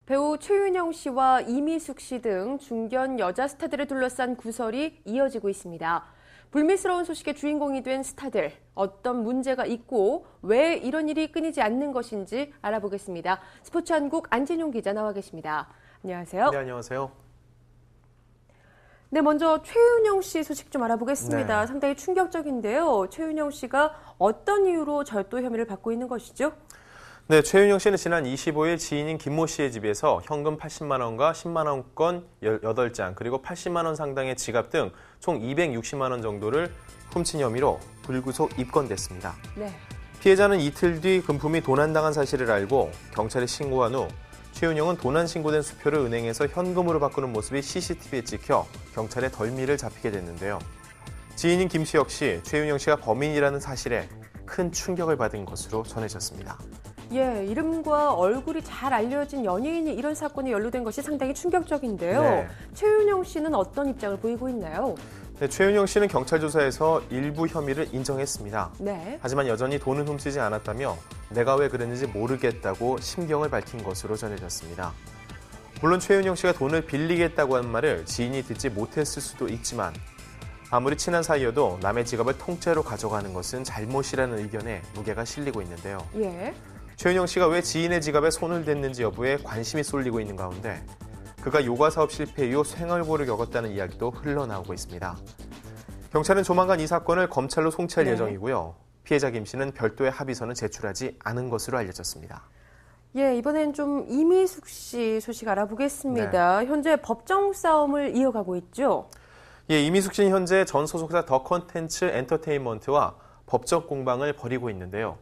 배우 최윤영 씨와 이미숙 씨 등 중견 여자 스타들을 둘러싼 구설이 이어지고 있습니다. 불미스러운 소식의 주인공이 된 스타들, 어떤 문제가 있고 왜 이런 일이 끊이지 않는 것인지 알아보겠습니다. 스포츠한국 안진용 기자 나와 계십니다. 안녕하세요. 네, 안녕하세요. 네, 먼저 최윤영 씨 소식 좀 알아보겠습니다. 네. 상당히 충격적인데요. 최윤영 씨가 어떤 이유로 절도 혐의를 받고 있는 것이죠? 네, 최윤영 씨는 지난 25일 지인인 김모 씨의 집에서 현금 80만 원과 10만 원권 18장 그리고 80만 원 상당의 지갑 등 총 260만 원 정도를 훔친 혐의로 불구속 입건됐습니다. 네. 피해자는 이틀 뒤 금품이 도난당한 사실을 알고 경찰에 신고한 후 최윤영은 도난 신고된 수표를 은행에서 현금으로 바꾸는 모습이 CCTV에 찍혀 경찰의 덜미를 잡히게 됐는데요. 지인인 김 씨 역시 최윤영 씨가 범인이라는 사실에 큰 충격을 받은 것으로 전해졌습니다. 예, 이름과 얼굴이 잘 알려진 연예인이 이런 사건에 연루된 것이 상당히 충격적인데요. 네. 최윤영 씨는 어떤 입장을 보이고 있나요? 네, 최윤영 씨는 경찰 조사에서 일부 혐의를 인정했습니다. 네. 하지만 여전히 돈은 훔치지 않았다며 내가 왜 그랬는지 모르겠다고 심경을 밝힌 것으로 전해졌습니다. 물론 최윤영 씨가 돈을 빌리겠다고 한 말을 지인이 듣지 못했을 수도 있지만 아무리 친한 사이여도 남의 지갑을 통째로 가져가는 것은 잘못이라는 의견에 무게가 실리고 있는데요. 예. 최윤영 씨가 왜 지인의 지갑에 손을 댔는지 여부에 관심이 쏠리고 있는 가운데 그가 요가 사업 실패 이후 생활고를 겪었다는 이야기도 흘러나오고 있습니다. 경찰은 조만간 이 사건을 검찰로 송치할 네. 예정이고요. 피해자 김 씨는 별도의 합의서는 제출하지 않은 것으로 알려졌습니다. 예, 이번엔 좀 이미숙 씨 소식 알아보겠습니다. 현재 법정 싸움을 이어가고 있죠? 예, 이미숙 씨는 현재 전 소속사 더 컨텐츠 엔터테인먼트와 법적 공방을 벌이고 있는데요.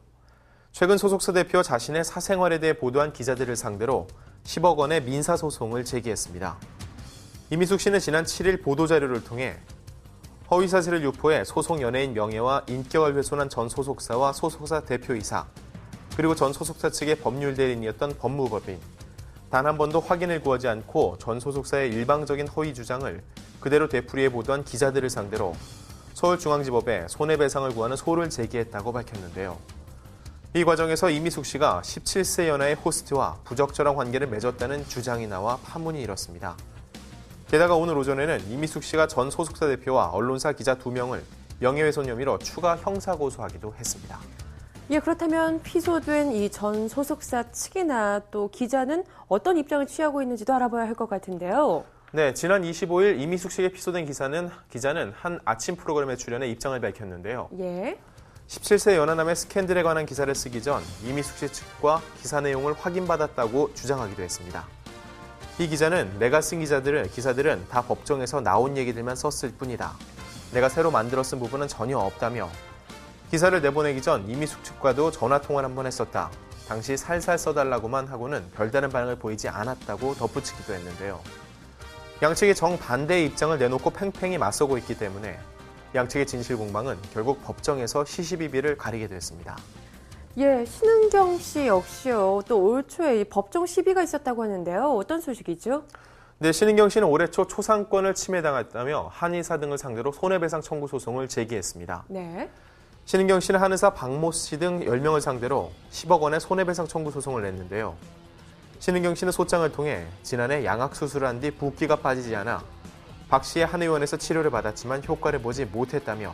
최근 소속사 대표 자신의 사생활에 대해 보도한 기자들을 상대로 10억 원의 민사소송을 제기했습니다. 이미숙 씨는 지난 7일 보도자료를 통해 허위사실을 유포해 소속 연예인 명예와 인격을 훼손한 전 소속사와 소속사 대표이사, 그리고 전 소속사 측의 법률 대리인이었던 법무법인, 단 한 번도 확인을 구하지 않고 전 소속사의 일방적인 허위 주장을 그대로 되풀이해 보도한 기자들을 상대로 서울중앙지법에 손해배상을 구하는 소를 제기했다고 밝혔는데요. 이 과정에서 이미숙 씨가 17세 연하의 호스트와 부적절한 관계를 맺었다는 주장이 나와 파문이 일었습니다. 게다가 오늘 오전에는 이미숙 씨가 전 소속사 대표와 언론사 기자 2명을 명예훼손 혐의로 추가 형사고소하기도 했습니다. 예, 그렇다면 피소된 이 전 소속사 측이나 또 기자는 어떤 입장을 취하고 있는지도 알아봐야 할 것 같은데요. 네, 지난 25일 이미숙 씨에게 피소된 기자는 한 아침 프로그램에 출연해 입장을 밝혔는데요. 예. 17세 연하남의 스캔들에 관한 기사를 쓰기 전 이미숙 씨 측과 기사 내용을 확인받았다고 주장하기도 했습니다. 이 기자는 내가 쓴 기사들은 다 법정에서 나온 얘기들만 썼을 뿐이다. 내가 새로 만들어 쓴 부분은 전혀 없다며 기사를 내보내기 전 이미숙 측과도 전화통화를 한번 했었다. 당시 살살 써달라고만 하고는 별다른 반응을 보이지 않았다고 덧붙이기도 했는데요. 양측이 정반대의 입장을 내놓고 팽팽히 맞서고 있기 때문에 양측의 진실 공방은 결국 법정에서 시시비비를 가리게 됐습니다. 예, 신은경 씨 역시요. 또 올 초에 이 법정 시비가 있었다고 하는데요. 어떤 소식이죠? 네, 신은경 씨는 올해 초 초상권을 침해당했다며 한의사 등을 상대로 손해배상 청구 소송을 제기했습니다. 네. 신은경 씨는 한의사 박모 씨 등 10명을 상대로 10억 원의 손해배상 청구 소송을 냈는데요. 신은경 씨는 소장을 통해 지난해 양악 수술을 한 뒤 붓기가 빠지지 않아 박 씨의 한의원에서 치료를 받았지만 효과를 보지 못했다며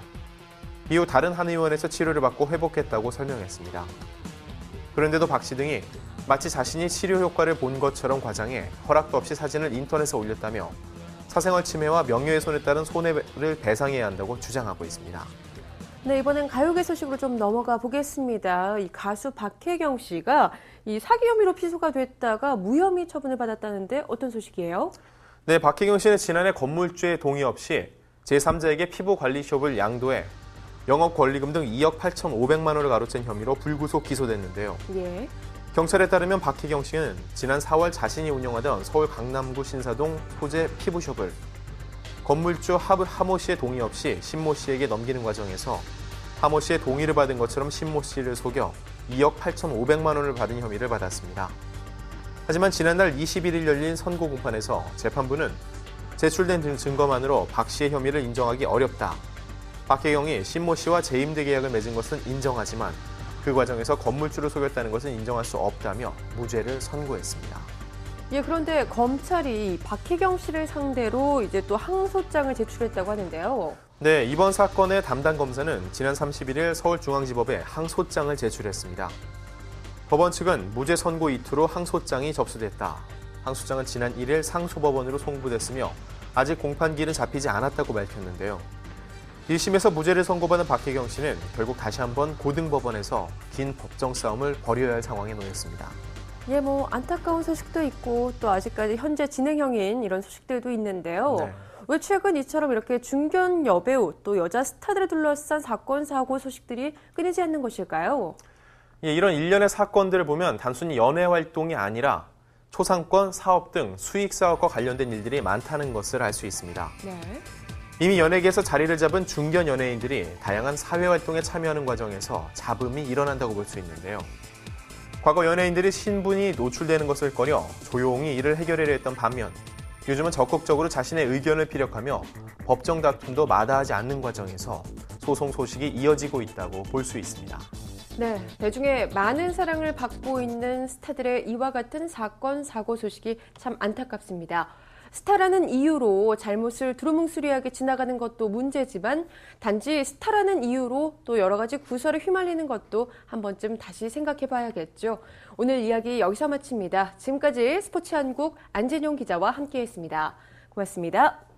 이후 다른 한의원에서 치료를 받고 회복했다고 설명했습니다. 그런데도 박 씨 등이 마치 자신이 치료 효과를 본 것처럼 과장해 허락도 없이 사진을 인터넷에 올렸다며 사생활 침해와 명예훼손에 따른 손해를 배상해야 한다고 주장하고 있습니다. 네, 이번엔 가요계 소식으로 좀 넘어가 보겠습니다. 이 가수 박혜경 씨가 이 사기 혐의로 피소가 됐다가 무혐의 처분을 받았다는데 어떤 소식이에요? 네, 박혜경 씨는 지난해 건물주의 동의 없이 제3자에게 피부관리숍을 양도해 영업권리금 등 2억 8,500만 원을 가로챈 혐의로 불구속 기소됐는데요. 예. 경찰에 따르면 박혜경 씨는 지난 4월 자신이 운영하던 서울 강남구 신사동 소재 피부숍을 건물주 하모 씨의 동의 없이 신모 씨에게 넘기는 과정에서 하모 씨의 동의를 받은 것처럼 신모 씨를 속여 2억 8,500만 원을 받은 혐의를 받았습니다. 하지만 지난달 21일 열린 선고 공판에서 재판부는 제출된 증거만으로 박 씨의 혐의를 인정하기 어렵다. 박혜경이 신모 씨와 재임대 계약을 맺은 것은 인정하지만 그 과정에서 건물주를 속였다는 것은 인정할 수 없다며 무죄를 선고했습니다. 예, 그런데 검찰이 박혜경 씨를 상대로 이제 또 항소장을 제출했다고 하는데요. 네, 이번 사건의 담당 검사는 지난 31일 서울중앙지법에 항소장을 제출했습니다. 법원 측은 무죄 선고 이투로 항소장이 접수됐다. 항소장은 지난 1일 상소법원으로 송부됐으며 아직 공판기일은 잡히지 않았다고 밝혔는데요. 1심에서 무죄를 선고받은 박혜경 씨는 결국 다시 한번 고등법원에서 긴 법정 싸움을 벌여야 할 상황에 놓였습니다. 예, 안타까운 소식도 있고 또 아직까지 현재 진행형인 이런 소식들도 있는데요. 네. 왜 최근 이처럼 이렇게 중견 여배우 또 여자 스타들을 둘러싼 사건, 사고 소식들이 끊이지 않는 것일까요? 예, 이런 일련의 사건들을 보면 단순히 연애 활동이 아니라 초상권, 사업 등 수익 사업과 관련된 일들이 많다는 것을 알 수 있습니다. 네. 이미 연예계에서 자리를 잡은 중견 연예인들이 다양한 사회 활동에 참여하는 과정에서 잡음이 일어난다고 볼 수 있는데요. 과거 연예인들이 신분이 노출되는 것을 꺼려 조용히 이를 해결하려 했던 반면 요즘은 적극적으로 자신의 의견을 피력하며 법정 다툼도 마다하지 않는 과정에서 소송 소식이 이어지고 있다고 볼 수 있습니다. 네, 대중의 많은 사랑을 받고 있는 스타들의 이와 같은 사건, 사고 소식이 참 안타깝습니다. 스타라는 이유로 잘못을 두루뭉술하게 지나가는 것도 문제지만 단지 스타라는 이유로 또 여러 가지 구설에 휘말리는 것도 한 번쯤 다시 생각해 봐야겠죠. 오늘 이야기 여기서 마칩니다. 지금까지 스포츠한국 안진용 기자와 함께했습니다. 고맙습니다.